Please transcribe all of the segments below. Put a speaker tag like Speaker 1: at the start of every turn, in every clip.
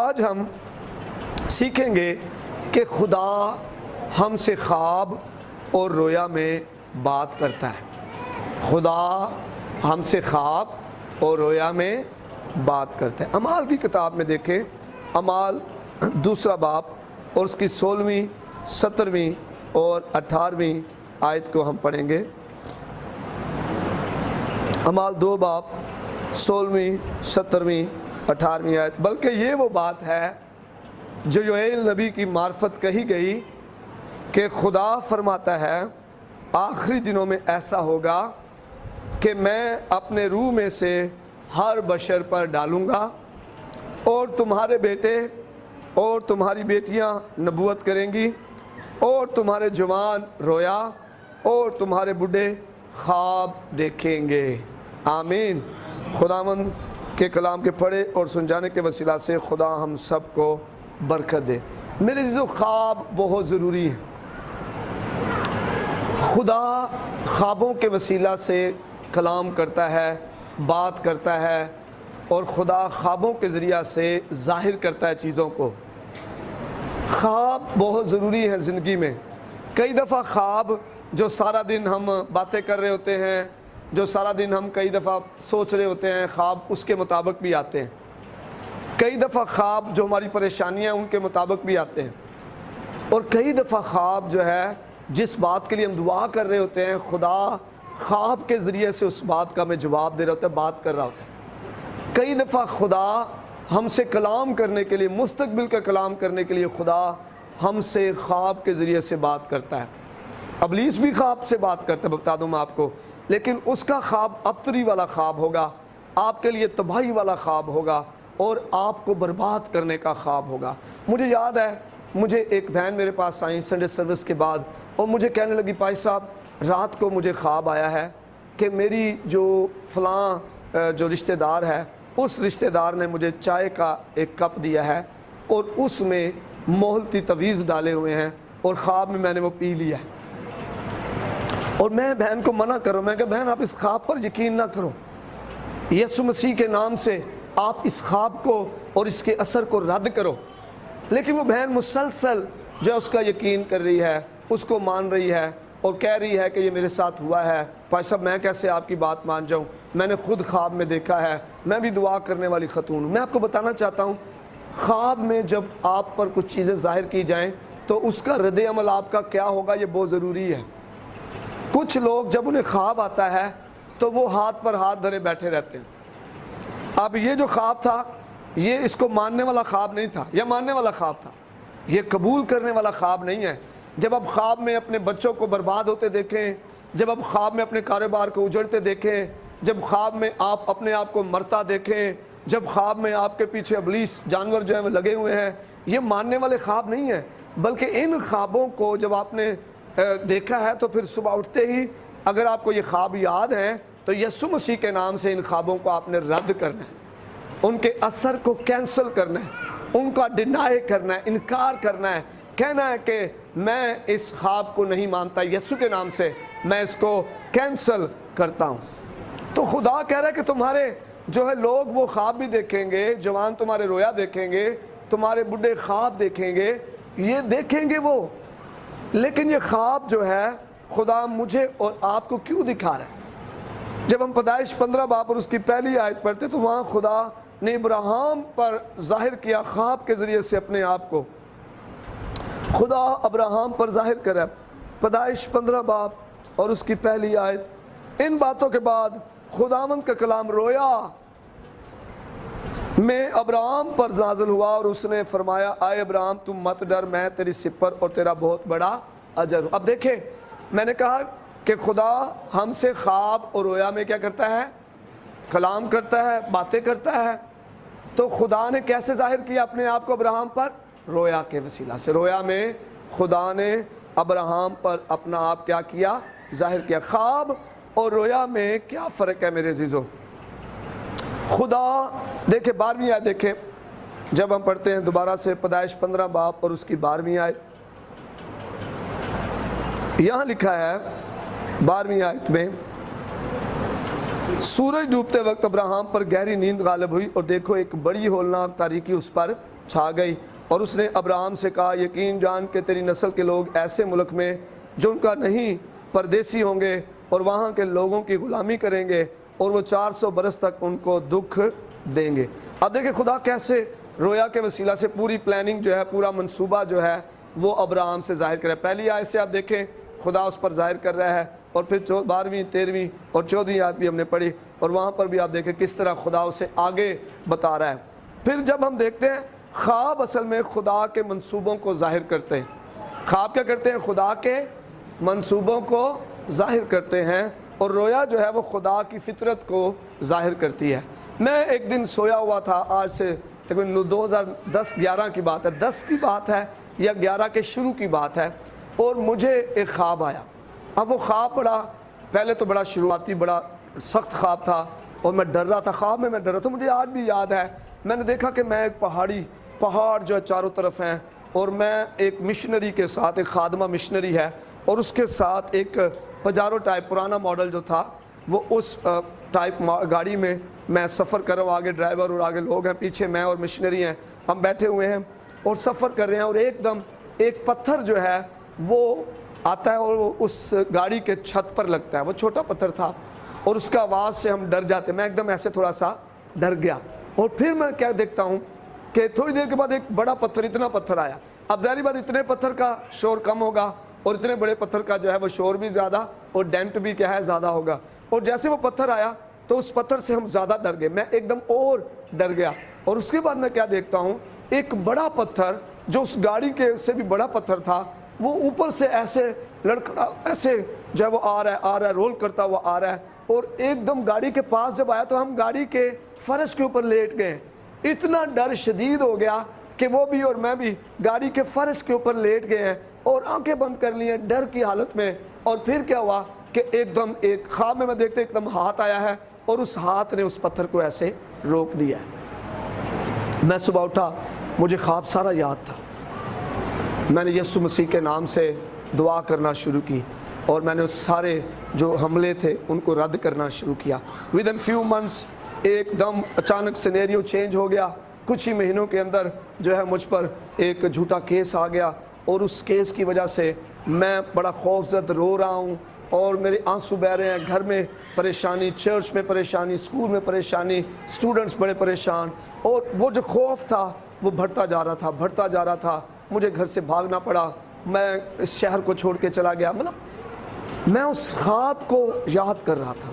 Speaker 1: آج ہم سیکھیں گے کہ خدا ہم سے خواب اور رویا میں بات کرتا ہے۔ خدا ہم سے خواب اور رویا میں بات کرتا ہے۔ اعمال کی کتاب میں دیکھیں، اعمال دوسرا باب اور اس کی 16ویں 17ویں اور 18ویں آیت کو ہم پڑھیں گے۔ اعمال 2 باب 16ویں 17ویں 18ویں آیت، بلکہ یہ وہ بات ہے جو یوئیل نبی کی معرفت کہی گئی کہ خدا فرماتا ہے آخری دنوں میں ایسا ہوگا کہ میں اپنے روح میں سے ہر بشر پر ڈالوں گا، اور تمہارے بیٹے اور تمہاری بیٹیاں نبوت کریں گی، اور تمہارے جوان رویا اور تمہارے بوڑھے خواب دیکھیں گے۔ آمین۔ خداوند کے کلام کے پڑھے اور سمجھانے کے وسیلہ سے خدا ہم سب کو برکت دے۔ میرے عزیزو، خواب بہت ضروری ہے۔ خدا خوابوں کے وسیلہ سے کلام کرتا ہے، بات کرتا ہے، اور خدا خوابوں کے ذریعہ سے ظاہر کرتا ہے چیزوں کو۔ خواب بہت ضروری ہے زندگی میں۔ کئی دفعہ خواب جو سارا دن ہم باتیں کر رہے ہوتے ہیں، جو سارا دن ہم کئی دفعہ سوچ رہے ہوتے ہیں، خواب اس کے مطابق بھی آتے ہیں۔ کئی دفعہ خواب جو ہماری پریشانیاں ان کے مطابق بھی آتے ہیں، اور کئی دفعہ خواب جو ہے جس بات کے لیے ہم دعا کر رہے ہوتے ہیں، خدا خواب کے ذریعے سے اس بات کا ہمیں جواب دے رہا ہوتا ہے، بات کر رہا ہوتا ہے۔ کئی دفعہ خدا ہم سے کلام کرنے کے لیے، مستقبل کا کلام کرنے کے لیے خدا ہم سے خواب کے ذریعے سے بات کرتا ہے۔ ابلیس بھی خواب سے بات کرتا ہے، بتا دوں میں آپ کو، لیکن اس کا خواب ابتری والا خواب ہوگا، آپ کے لیے تباہی والا خواب ہوگا، اور آپ کو برباد کرنے کا خواب ہوگا۔ مجھے یاد ہے، مجھے ایک بہن میرے پاس آئی سنڈے سروس کے بعد، اور مجھے کہنے لگی بھائی صاحب رات کو مجھے خواب آیا ہے کہ میری جو فلاں جو رشتہ دار ہے، اس رشتہ دار نے مجھے چائے کا ایک کپ دیا ہے، اور اس میں مہلتی تویز ڈالے ہوئے ہیں، اور خواب میں نے وہ پی لیا ہے۔ اور میں بہن کو منع کروں، میں کہ بہن آپ اس خواب پر یقین نہ کرو، یسوع مسیح کے نام سے آپ اس خواب کو اور اس کے اثر کو رد کرو۔ لیکن وہ بہن مسلسل جو اس کا یقین کر رہی ہے، اس کو مان رہی ہے، اور کہہ رہی ہے کہ یہ میرے ساتھ ہوا ہے۔ بھائی صاحب میں کیسے آپ کی بات مان جاؤں، میں نے خود خواب میں دیکھا ہے، میں بھی دعا کرنے والی خاتون ہوں۔ میں آپ کو بتانا چاہتا ہوں، خواب میں جب آپ پر کچھ چیزیں ظاہر کی جائیں تو اس کا رد عمل آپ کا کیا ہوگا، یہ بہت ضروری ہے۔ کچھ لوگ جب انہیں خواب آتا ہے تو وہ ہاتھ پر ہاتھ دھرے بیٹھے رہتے ہیں۔ اب یہ جو خواب تھا، یہ اس کو ماننے والا خواب نہیں تھا، یہ ماننے والا خواب تھا، یہ قبول کرنے والا خواب نہیں ہے۔ جب آپ خواب میں اپنے بچوں کو برباد ہوتے دیکھیں، جب آپ خواب میں اپنے کاروبار کو اجڑتے دیکھیں، جب خواب میں آپ اپنے آپ کو مرتا دیکھیں، جب خواب میں آپ کے پیچھے ابلیس جانور جو ہیں وہ لگے ہوئے ہیں، یہ ماننے والے خواب نہیں ہیں۔ بلکہ ان خوابوں کو جب آپ نے دیکھا ہے تو پھر صبح اٹھتے ہی اگر آپ کو یہ خواب یاد ہیں تو یسوع مسیح کے نام سے ان خوابوں کو آپ نے رد کرنا ہے، ان کے اثر کو کینسل کرنا ہے، ان کا ڈینائی کرنا ہے، انکار کرنا ہے، کہنا ہے کہ میں اس خواب کو نہیں مانتا، یسوع کے نام سے میں اس کو کینسل کرتا ہوں۔ تو خدا کہہ رہا ہے کہ تمہارے جو ہے لوگ وہ خواب بھی دیکھیں گے، جوان تمہارے رویا دیکھیں گے، تمہارے بڈھے خواب دیکھیں گے، یہ دیکھیں گے وہ، لیکن یہ خواب جو ہے خدا مجھے اور آپ کو کیوں دکھا رہا ہے؟ جب ہم پیدائش 15 باب اور اس کی پہلی آیت پڑھتے تو وہاں خدا نے ابراہیم پر ظاہر کیا خواب کے ذریعے سے اپنے آپ کو، خدا ابراہیم پر ظاہر کرا۔ پیدائش 15 باب اور اس کی پہلی آیت، ان باتوں کے بعد خداوند کا کلام رویا میں ابراہیم پر نازل ہوا، اور اس نے فرمایا اے ابراہیم تم مت ڈر، میں تیری سپر اور تیرا بہت بڑا اجر ہوں۔ اب دیکھیں، میں نے کہا کہ خدا ہم سے خواب اور رویا میں کیا کرتا ہے؟ کلام کرتا ہے، باتیں کرتا ہے۔ تو خدا نے کیسے ظاہر کیا اپنے آپ کو ابراہیم پر؟ رویا کے وسیلہ سے۔ رویا میں خدا نے ابراہیم پر اپنا آپ کیا کیا؟ ظاہر کیا۔ خواب اور رویا میں کیا فرق ہے میرے عزیزو؟ خدا دیکھیں 12ویں آیت دیکھیں، جب ہم پڑھتے ہیں دوبارہ سے پیدائش 15 باب اور اس کی 12ویں آیت، یہاں لکھا ہے 12ویں آیت میں، سورج ڈوبتے وقت ابراہیم پر گہری نیند غالب ہوئی، اور دیکھو ایک بڑی ہولناک تاریکی اس پر چھا گئی اور اس نے ابراہم سے کہا یقین جان کہ تیری نسل کے لوگ ایسے ملک میں جو ان کا نہیں پردیسی ہوں گے اور وہاں کے لوگوں کی غلامی کریں گے اور وہ 400 برس تک ان کو دکھ دیں گے۔ اب دیکھیں خدا کیسے رویا کے وسیلہ سے پوری پلاننگ جو ہے، پورا منصوبہ جو ہے وہ ابراہم سے ظاہر کر رہا ہے۔ پہلی آیت سے آپ دیکھیں خدا اس پر ظاہر کر رہا ہے، اور پھر 12ویں 13ویں اور 14ویں آیت بھی ہم نے پڑھی، اور وہاں پر بھی آپ دیکھیں کس طرح خدا اسے آگے بتا رہا ہے۔ پھر جب ہم دیکھتے ہیں خواب اصل میں خدا کے منصوبوں کو ظاہر کرتے ہیں۔ خواب کیا کرتے ہیں؟ خدا کے منصوبوں کو ظاہر کرتے ہیں، اور رویا جو ہے وہ خدا کی فطرت کو ظاہر کرتی ہے۔ میں ایک دن سویا ہوا تھا، آج سے تقریباً 2010-11 کی بات ہے، 10 کی بات ہے یا 11 کے شروع کی بات ہے، اور مجھے ایک خواب آیا۔ اب وہ خواب پہلے تو بڑا شروعاتی بڑا سخت خواب تھا، اور میں ڈر رہا تھا، خواب میں ڈر رہا تھا۔ مجھے آج بھی یاد ہے، میں نے دیکھا کہ میں ایک پہاڑ جو ہے چاروں طرف ہیں، اور میں ایک مشنری کے ساتھ، ایک خادمہ مشنری ہے، اور اس کے ساتھ ایک پجارو ٹائپ پرانا ماڈل جو تھا وہ اس ٹائپ گاڑی میں سفر کر رہا ہوں، آگے ڈرائیور اور آگے لوگ ہیں، پیچھے میں اور مشنری ہیں، ہم بیٹھے ہوئے ہیں اور سفر کر رہے ہیں، اور ایک دم ایک پتھر جو ہے وہ آتا ہے اور وہ اس گاڑی کے چھت پر لگتا ہے۔ وہ چھوٹا پتھر تھا اور اس کا آواز سے ہم ڈر جاتے، میں ایک دم ایسے تھوڑا سا ڈر گیا، اور پھر میں کیا دیکھتا ہوں کہ تھوڑی دیر کے بعد ایک بڑا پتھر، اتنا پتھر آیا۔ اب ظاہری بات اتنے پتھر کا شور کم ہوگا اور اتنے بڑے پتھر کا جو ہے وہ شور بھی زیادہ اور ڈینٹ بھی کیا ہے زیادہ ہوگا، اور جیسے وہ پتھر آیا تو اس پتھر سے ہم زیادہ ڈر گئے، میں ایک دم اور ڈر گیا۔ اور اس کے بعد میں کیا دیکھتا ہوں، ایک بڑا پتھر جو اس گاڑی کے سے بھی بڑا پتھر تھا، وہ اوپر سے ایسے لڑکڑا ایسے جو ہے وہ آ رہا ہے رول کرتا ہوا آ رہا ہے، اور ایک دم گاڑی کے پاس جب آیا تو ہم گاڑی کے فرش کے اوپر لیٹ گئے۔ اتنا ڈر شدید ہو گیا کہ وہ بھی اور میں بھی گاڑی کے فرش کے اوپر لیٹ گئے ہیں اور آنکھیں بند کر لی ہیں ڈر کی حالت میں۔ اور پھر کیا ہوا کہ ایک دم ایک خواب میں دیکھتے ایک دم ہاتھ آیا ہے، اور اس ہاتھ نے اس پتھر کو ایسے روک دیا ہے۔ میں صبح اٹھا، مجھے خواب سارا یاد تھا، میں نے یسوع مسیح کے نام سے دعا کرنا شروع کی، اور میں نے اس سارے جو حملے تھے ان کو رد کرنا شروع کیا۔ ودن فیو منتھس ایک دم اچانک سینیریو چینج ہو گیا، کچھ ہی مہینوں کے اندر جو ہے مجھ پر ایک جھوٹا کیس آ گیا، اور اس کیس کی وجہ سے میں بڑا خوف زد رو رہا ہوں، اور میرے آنسو بہہ رہے ہیں، گھر میں پریشانی، چرچ میں پریشانی، اسکول میں پریشانی، اسٹوڈنٹس بڑے پریشان، اور وہ جو خوف تھا وہ بڑھتا جا رہا تھا۔ مجھے گھر سے بھاگنا پڑا، میں اس شہر کو چھوڑ کے چلا گیا۔ مطلب میں اس خواب کو یاد کر رہا تھا،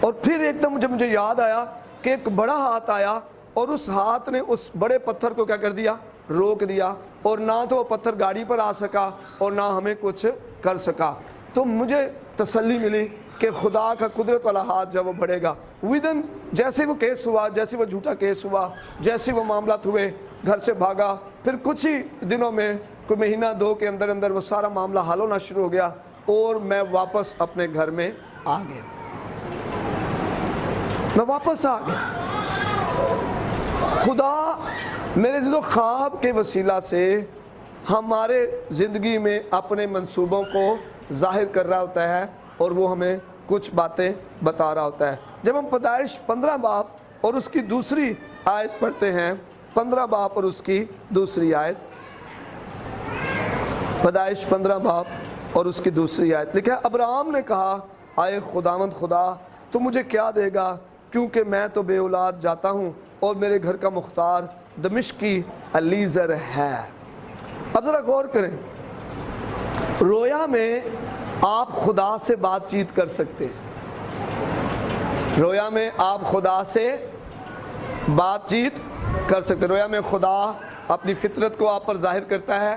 Speaker 1: اور پھر ایک دم مجھے یاد آیا کہ ایک بڑا ہاتھ آیا، اور اس ہاتھ نے اس بڑے پتھر کو کیا کر دیا؟ روک دیا، اور نہ تو وہ پتھر گاڑی پر آ سکا اور نہ ہمیں کچھ کر سکا۔ تو مجھے تسلی ملی کہ خدا کا قدرت والا ہاتھ جب وہ بڑھے گا۔ ودن جیسے وہ کیس ہوا، جیسے وہ جھوٹا کیس ہوا، جیسے وہ معاملات ہوئے، گھر سے بھاگا، پھر کچھ ہی دنوں میں کوئی مہینہ دو کے اندر وہ سارا معاملہ حل ہونا شروع ہو گیا، اور میں واپس اپنے گھر میں آ گیا۔ میں واپس آ گیا۔ خدا میرے عزیزو خواب کے وسیلہ سے ہمارے زندگی میں اپنے منصوبوں کو ظاہر کر رہا ہوتا ہے، اور وہ ہمیں کچھ باتیں بتا رہا ہوتا ہے۔ جب ہم پیدائش 15 باب اور اس کی دوسری آیت پڑھتے ہیں، 15 باب اور اس کی دوسری آیت، پیدائش 15 باب اور اس کی دوسری آیت لکھا ہے، ابراہم نے کہا آئے خداوند خدا تو مجھے کیا دے گا، کیونکہ میں تو بے اولاد جاتا ہوں اور میرے گھر کا مختار دمشقی الیزر ہے۔ اب ذرا غور کریں، رویا میں آپ خدا سے بات چیت کر سکتے ہیں، رویا میں آپ خدا سے بات چیت کر سکتے ہیں، رویا میں خدا اپنی فطرت کو آپ پر ظاہر کرتا ہے،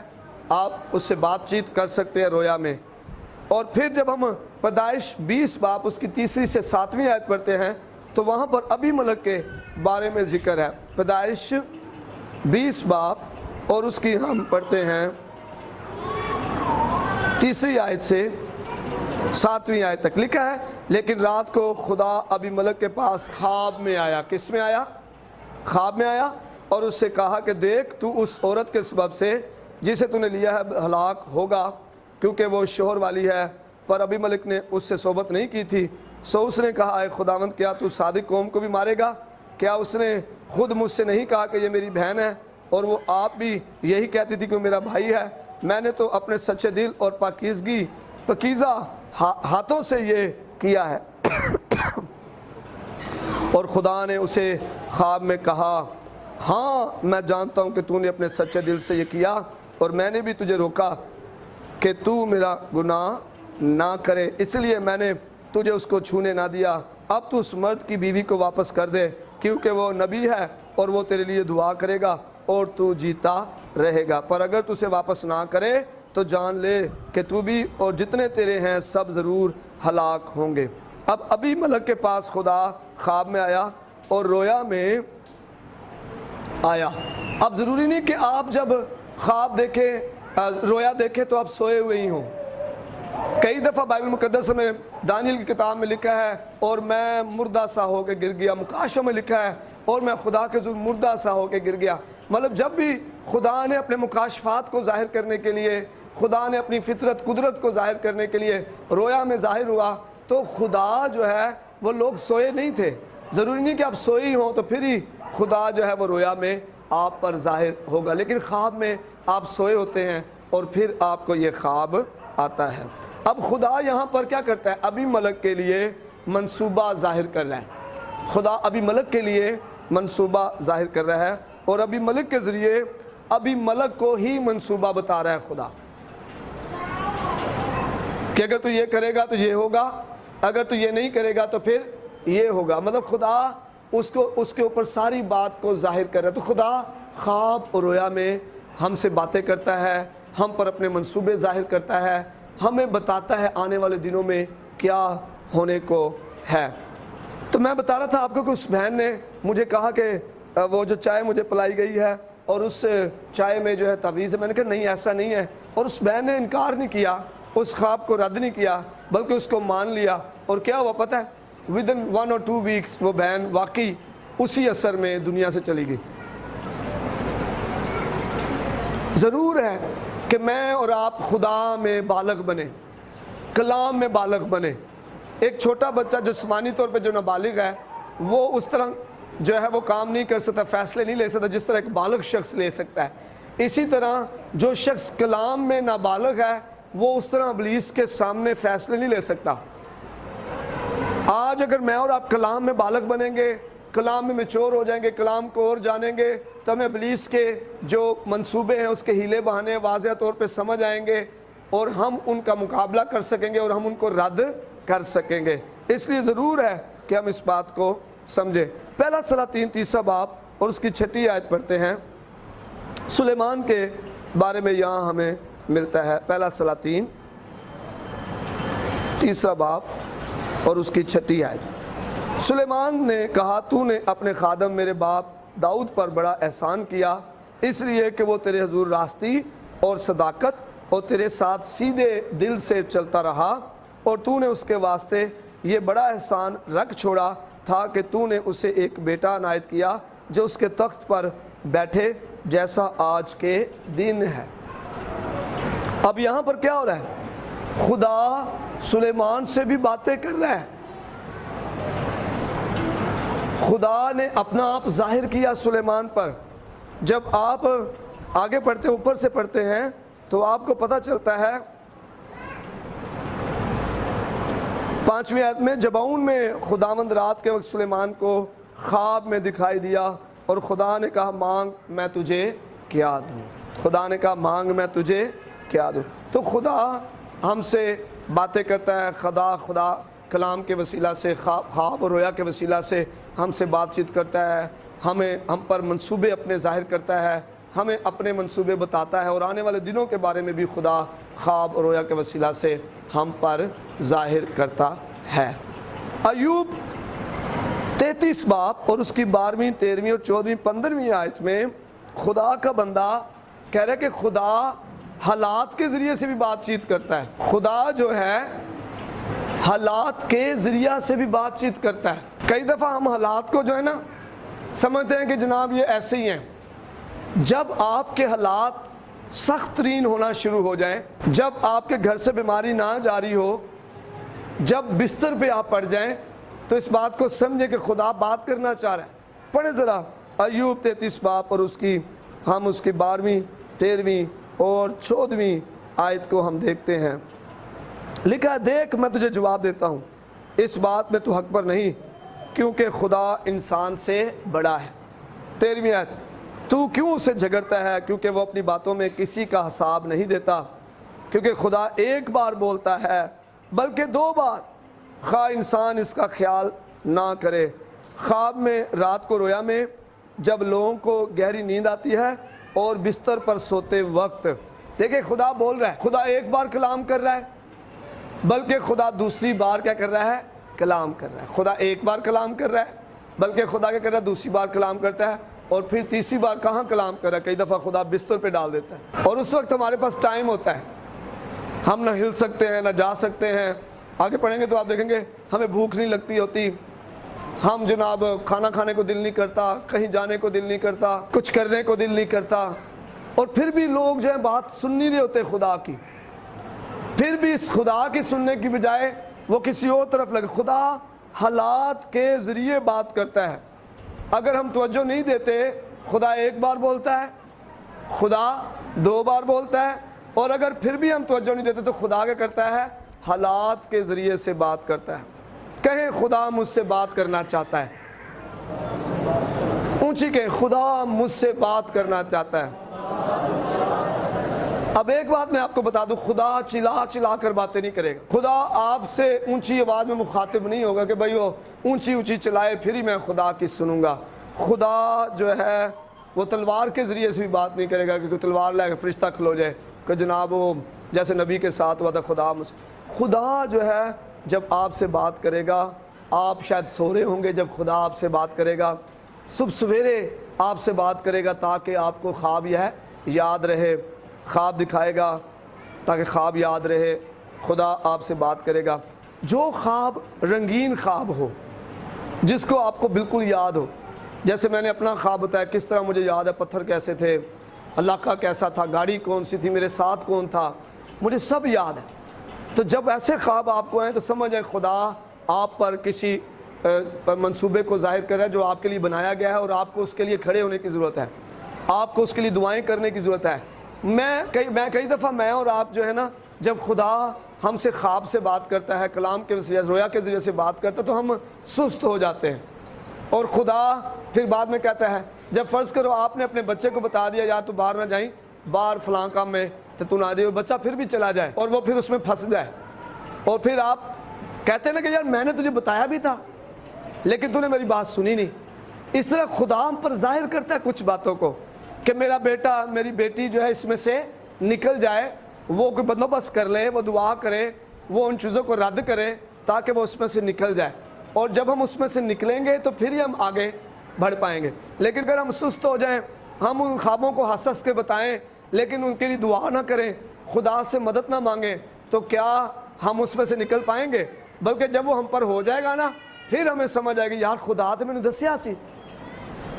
Speaker 1: آپ اس سے بات چیت کر سکتے ہیں رویا میں۔ اور پھر جب ہم پیدائش 20 باب اس کی 3 سے 7ویں آیت پڑھتے ہیں تو وہاں پر ابھی ملک کے بارے میں ذکر ہے۔ پیدائش 20 باب اور اس کی ہم پڑھتے ہیں 3 آیت سے 7ویں آیت تک، لکھا ہے لیکن رات کو خدا ابھی ملک کے پاس خواب میں آیا۔ کس میں آیا؟ خواب میں آیا، اور اس سے کہا کہ دیکھ تو اس عورت کے سبب سے جسے تو نے لیا ہے ہلاک ہوگا، کیونکہ وہ شوہر والی ہے، پر ابھی ملک نے اس سے صحبت نہیں کی تھی۔ سو اس نے کہا اے خداوند کیا تو صادق قوم کو بھی مارے گا؟ کیا اس نے خود مجھ سے نہیں کہا کہ یہ میری بہن ہے؟ اور وہ آپ بھی یہی کہتی تھی کہ میرا بھائی ہے، میں نے تو اپنے سچے دل اور پاکیزہ ہاتھوں سے یہ کیا ہے۔ اور خدا نے اسے خواب میں کہا، ہاں میں جانتا ہوں کہ تو نے اپنے سچے دل سے یہ کیا، اور میں نے بھی تجھے روکا کہ تو میرا گناہ نہ کرے، اس لیے میں نے تجھے اس کو چھونے نہ دیا۔ اب تو اس مرد کی بیوی کو واپس کر دے، کیونکہ وہ نبی ہے اور وہ تیرے لیے دعا کرے گا اور تو جیتا رہے گا، پر اگر تو اسے واپس نہ کرے تو جان لے کہ تو بھی اور جتنے تیرے ہیں سب ضرور ہلاک ہوں گے۔ اب ابھی ملک کے پاس خدا خواب میں آیا اور رویا میں آیا۔ اب ضروری نہیں کہ آپ جب خواب دیکھیں رویا دیکھیں تو آپ سوئے ہوئے ہی ہوں۔ کئی دفعہ بائبل مقدس میں دانیل کی کتاب میں لکھا ہے اور میں مردہ سا ہو کے گر گیا، مکاشوں میں لکھا ہے اور میں خدا کے حضور مردہ سا ہو کے گر گیا۔ مطلب جب بھی خدا نے اپنے مکاشفات کو ظاہر کرنے کے لیے، خدا نے اپنی فطرت قدرت کو ظاہر کرنے کے لیے رویا میں ظاہر ہوا، تو خدا جو ہے وہ لوگ سوئے نہیں تھے۔ ضروری نہیں کہ آپ سوئے ہی ہوں تو پھر ہی خدا جو ہے وہ رویا میں آپ پر ظاہر ہوگا، لیکن خواب میں آپ سوئے ہوتے ہیں اور پھر آپ کو یہ خواب آتا ہے۔ اب خدا یہاں پر کیا کرتا ہے؟ ابھی ملک کے لیے منصوبہ ظاہر کر رہا ہے۔ خدا ابھی ملک کے لیے منصوبہ ظاہر کر رہا ہے اور ابھی ملک کے ذریعے ابھی ملک کو ہی منصوبہ بتا رہا ہے خدا کہ اگر تو یہ کرے گا تو یہ ہوگا، اگر تو یہ نہیں کرے گا تو پھر یہ ہوگا۔ مطلب خدا اس کے اوپر ساری بات کو ظاہر کر رہا ہے۔ تو خدا خواب اور رویا میں ہم سے باتیں کرتا ہے، ہم پر اپنے منصوبے ظاہر کرتا ہے، ہمیں بتاتا ہے آنے والے دنوں میں کیا ہونے کو ہے۔ تو میں بتا رہا تھا آپ کو کہ اس بہن نے مجھے کہا کہ وہ جو چائے مجھے پلائی گئی ہے اور اس چائے میں جو ہے تعویذ ہے، میں نے کہا نہیں ایسا نہیں ہے، اور اس بہن نے انکار نہیں کیا، اس خواب کو رد نہیں کیا بلکہ اس کو مان لیا۔ اور کیا ہوا پتہ ہے؟ ودن 1 or 2 weeks وہ بہن واقعی اسی اثر میں دنیا سے چلی گئی۔ ضرور ہے کہ میں اور آپ خدا میں بالغ بنے، کلام میں بالغ بنے۔ ایک چھوٹا بچہ جسمانی طور پہ جو نابالغ ہے وہ اس طرح جو ہے وہ کام نہیں کر سکتا، فیصلے نہیں لے سکتا جس طرح ایک بالغ شخص لے سکتا ہے۔ اسی طرح جو شخص کلام میں نابالغ ہے وہ اس طرح ابلیس کے سامنے فیصلے نہیں لے سکتا۔ آج اگر میں اور آپ کلام میں بالغ بنیں گے، کلام میں میچور ہو جائیں گے، کلام کو اور جانیں گے، تو ہمیں ابلیس کے جو منصوبے ہیں اس کے ہیلے بہانے واضح طور پہ سمجھ آئیں گے اور ہم ان کا مقابلہ کر سکیں گے اور ہم ان کو رد کر سکیں گے۔ اس لیے ضرور ہے کہ ہم اس بات کو سمجھیں۔ پہلا سلاطین 3 باب اور اس کی 6 آیت پڑھتے ہیں۔ سلیمان کے بارے میں یہاں ہمیں ملتا ہے۔ پہلا سلاطین 3 باب اور اس کی 6 آیت۔ سلیمان نے کہا، تو نے اپنے خادم میرے باپ داؤد پر بڑا احسان کیا، اس لیے کہ وہ تیرے حضور راستی اور صداقت اور تیرے ساتھ سیدھے دل سے چلتا رہا، اور تو نے اس کے واسطے یہ بڑا احسان رکھ چھوڑا تھا کہ تو نے اسے ایک بیٹا عنایت کیا جو اس کے تخت پر بیٹھے جیسا آج کے دن ہے۔ اب یہاں پر کیا ہو رہا ہے؟ خدا سلیمان سے بھی باتیں کر رہا ہے۔ خدا نے اپنا آپ ظاہر کیا سلیمان پر۔ جب آپ آگے پڑھتے ہیں، اوپر سے پڑھتے ہیں تو آپ کو پتہ چلتا ہے 5ویں آیت میں، جبعون میں خداوند رات کے وقت سلیمان کو خواب میں دکھائی دیا اور خدا نے کہا مانگ میں تجھے کیا دوں۔ خدا نے کہا مانگ میں تجھے کیا دوں۔ تو خدا ہم سے باتیں کرتا ہے، خدا کلام کے وسیلہ سے، خواب اور رویا کے وسیلہ سے ہم سے بات چیت کرتا ہے، ہم پر منصوبے اپنے ظاہر کرتا ہے، ہمیں اپنے منصوبے بتاتا ہے، اور آنے والے دنوں کے بارے میں بھی خدا خواب اور رویا کے وسیلہ سے ہم پر ظاہر کرتا ہے۔ ایوب 33 باب اور اس کی 12ویں 13ویں اور 14ویں 15ویں آیت میں خدا کا بندہ کہہ رہا ہے کہ خدا حالات کے ذریعے سے بھی بات چیت کرتا ہے۔ خدا جو ہے حالات کے ذریعہ سے بھی بات چیت کرتا ہے۔ کئی دفعہ ہم حالات کو جو ہے نا سمجھتے ہیں کہ جناب یہ ایسے ہی ہیں۔ جب آپ کے حالات سخت ترین ہونا شروع ہو جائیں، جب آپ کے گھر سے بیماری نہ جاری ہو، جب بستر پہ آپ پڑ جائیں، تو اس بات کو سمجھیں کہ خدا بات کرنا چاہ رہا ہے۔ پڑھیں ذرا ایوب 33 باب اور اس کی ہم اس کی 12ویں 13ویں اور 14ویں آیت کو ہم دیکھتے ہیں۔ لکھا ہے دیکھ میں تجھے جواب دیتا ہوں، اس بات میں تو حق پر نہیں، کیونکہ خدا انسان سے بڑا ہے۔ 13ویں آیت، تو کیوں اسے جھگڑتا ہے؟ کیونکہ وہ اپنی باتوں میں کسی کا حساب نہیں دیتا، کیونکہ خدا ایک بار بولتا ہے بلکہ 2 بار، خواہ انسان اس کا خیال نہ کرے۔ خواب میں رات کو رویا میں جب لوگوں کو گہری نیند آتی ہے اور بستر پر سوتے وقت، دیکھیں خدا بول رہا ہے، خدا ایک بار کلام کر رہا ہے بلکہ خدا دوسری بار کیا کر رہا ہے؟ کلام کر رہا ہے۔ خدا ایک بار کلام کر رہا ہے بلکہ خدا کیا کر رہا ہے؟ دوسری بار کلام کرتا ہے، اور پھر تیسری بار کہاں کلام کر رہا ہے؟ کئی دفعہ خدا بستر پہ ڈال دیتا ہے، اور اس وقت ہمارے پاس ٹائم ہوتا ہے، ہم نہ ہل سکتے ہیں نہ جا سکتے ہیں۔ آگے پڑھیں گے تو آپ دیکھیں گے ہمیں بھوک نہیں لگتی ہوتی، ہم جناب کھانا کھانے کو دل نہیں کرتا، کہیں جانے کو دل نہیں کرتا، کچھ کرنے کو دل نہیں کرتا، اور پھر بھی لوگ جو ہیں بات سن نہیں رہے ہوتے خدا کی، پھر بھی اس خدا کی سننے کی بجائے وہ کسی اور طرف لگے۔ خدا حالات کے ذریعے بات کرتا ہے، اگر ہم توجہ نہیں دیتے خدا ایک بار بولتا ہے، خدا 2 بار بولتا ہے، اور اگر پھر بھی ہم توجہ نہیں دیتے تو خدا کیا کرتا ہے؟ حالات کے ذریعے سے بات کرتا ہے۔ کہیں خدا مجھ سے بات کرنا چاہتا ہے، اونچی کہیں خدا مجھ سے بات کرنا چاہتا ہے۔ اب ایک بات میں آپ کو بتا دوں، خدا چلا چلا کر باتیں نہیں کرے گا، خدا آپ سے اونچی آواز میں مخاطب نہیں ہوگا کہ بھائی وہ اونچی اونچی چلائے پھر ہی میں خدا کی سنوں گا۔ خدا جو ہے وہ تلوار کے ذریعے سے بھی بات نہیں کرے گا کہ تلوار لے کے فرشتہ کھلو جائے کہ جناب وہ جیسے نبی کے ساتھ ہوا تھا خدا جو ہے جب آپ سے بات کرے گا، آپ شاید سو رہے ہوں گے جب خدا آپ سے بات کرے گا، صبح سویرے آپ سے بات کرے گا تاکہ آپ کو خواب یہ ہے یاد رہے، خواب دکھائے گا تاکہ خواب یاد رہے، خدا آپ سے بات کرے گا۔ جو خواب رنگین خواب ہو، جس کو آپ کو بالکل یاد ہو، جیسے میں نے اپنا خواب بتایا کس طرح مجھے یاد ہے، پتھر کیسے تھے، علاقہ کیسا تھا، گاڑی کون سی تھی، میرے ساتھ کون تھا، مجھے سب یاد ہے۔ تو جب ایسے خواب آپ کو ہیں تو سمجھیں خدا آپ پر کسی منصوبے کو ظاہر کر رہا ہے جو آپ کے لیے بنایا گیا ہے، اور آپ کو اس کے لیے کھڑے ہونے کی ضرورت ہے، آپ کو اس کے لیے دعائیں کرنے کی ضرورت ہے۔ میں کئی دفعہ میں اور آپ جو ہے نا، جب خدا ہم سے خواب سے بات کرتا ہے، کلام کے ذریعے، رویا کے ذریعے سے بات کرتا ہے تو ہم سست ہو جاتے ہیں، اور خدا پھر بعد میں کہتا ہے، جب فرض کرو آپ نے اپنے بچے کو بتا دیا یا تو باہر نہ جائیں، باہر فلاں کام میں تو نہ جائے، بچہ پھر بھی چلا جائے اور وہ پھر اس میں پھنس جائے، اور پھر آپ کہتے ہیں نا کہ یار میں نے تجھے بتایا بھی تھا لیکن تو نے میری بات سنی نہیں۔ اس طرح خدا ہم پر ظاہر کرتا ہے کچھ باتوں کو کہ میرا بیٹا میری بیٹی جو ہے اس میں سے نکل جائے، وہ کوئی بندوبست کر لے، وہ دعا کرے، وہ ان چیزوں کو رد کرے تاکہ وہ اس میں سے نکل جائے، اور جب ہم اس میں سے نکلیں گے تو پھر ہی ہم آگے بڑھ پائیں گے۔ لیکن اگر ہم سست ہو جائیں، ہم ان خوابوں کو ہنس ہنس کے بتائیں لیکن ان کے لیے دعا نہ کریں، خدا سے مدد نہ مانگیں، تو کیا ہم اس میں سے نکل پائیں گے؟ بلکہ جب وہ ہم پر ہو جائے گا نا، پھر ہمیں سمجھ آئے گی یار خدا تو میں نے دسیا سی،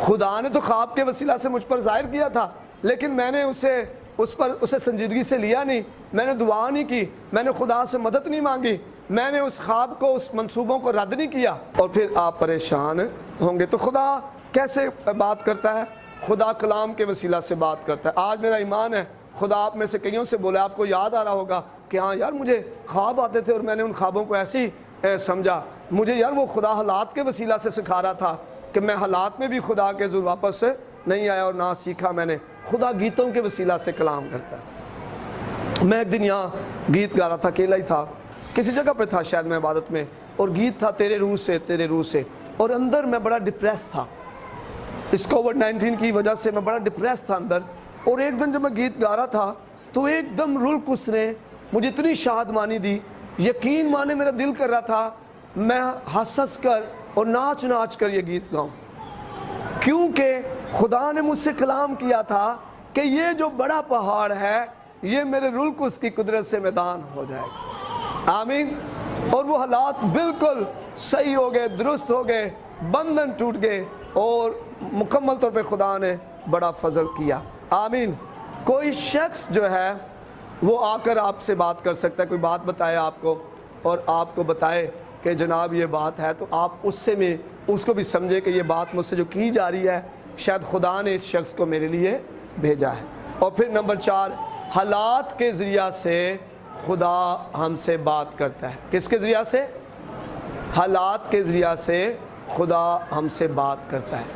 Speaker 1: خدا نے تو خواب کے وسیلہ سے مجھ پر ظاہر کیا تھا لیکن میں نے اسے سنجیدگی سے لیا نہیں، میں نے دعا نہیں کی، میں نے خدا سے مدد نہیں مانگی، میں نے اس خواب کو، اس منصوبوں کو رد نہیں کیا، اور پھر آپ پریشان ہوں گے۔ تو خدا کیسے بات کرتا ہے؟ خدا کلام کے وسیلہ سے بات کرتا ہے۔ آج میرا ایمان ہے خدا آپ میں سے کئیوں سے بولا، آپ کو یاد آ رہا ہوگا کہ ہاں یار مجھے خواب آتے تھے اور میں نے ان خوابوں کو ایسے ہی سمجھا، مجھے یار وہ خدا حالات کے وسیلہ سے سکھا رہا تھا کہ میں حالات میں بھی خدا کے حضور واپس نہیں آیا اور نہ سیکھا میں نے۔ خدا گیتوں کے وسیلہ سے کلام کرتا ہے۔ میں ایک دن یہاں گیت گا رہا تھا، اکیلا ہی تھا، کسی جگہ پہ تھا شاید میں عبادت میں، اور گیت تھا تیرے روح سے تیرے روح سے، اور اندر میں بڑا ڈپریس تھا، اس کووڈ-19 کی وجہ سے میں بڑا ڈپریس تھا اندر، اور ایک دن جب میں گیت گا رہا تھا تو ایک دم رول کس نے مجھے اتنی شادمانی دی، یقین مانے میرا دل کر رہا تھا میں ہنس ہنس کر اور ناچ ناچ کر یہ گیت گاؤں، کیونکہ خدا نے مجھ سے کلام کیا تھا کہ یہ جو بڑا پہاڑ ہے یہ میرے رلقدس کی قدرت سے میدان ہو جائے گا، آمین۔ اور وہ حالات بالکل صحیح ہو گئے، درست ہو گئے، بندھن ٹوٹ گئے، اور مکمل طور پہ خدا نے بڑا فضل کیا، آمین۔ کوئی شخص جو ہے وہ آ کر آپ سے بات کر سکتا ہے، کوئی بات بتائے آپ کو اور آپ کو بتائے کہ جناب یہ بات ہے، تو آپ اس کو بھی سمجھے کہ یہ بات مجھ سے جو کی جا رہی ہے شاید خدا نے اس شخص کو میرے لیے بھیجا ہے۔ اور پھر نمبر 4، حالات کے ذریعہ سے خدا ہم سے بات کرتا ہے۔ کس کے ذریعہ سے؟ حالات کے ذریعہ سے خدا ہم سے بات کرتا ہے۔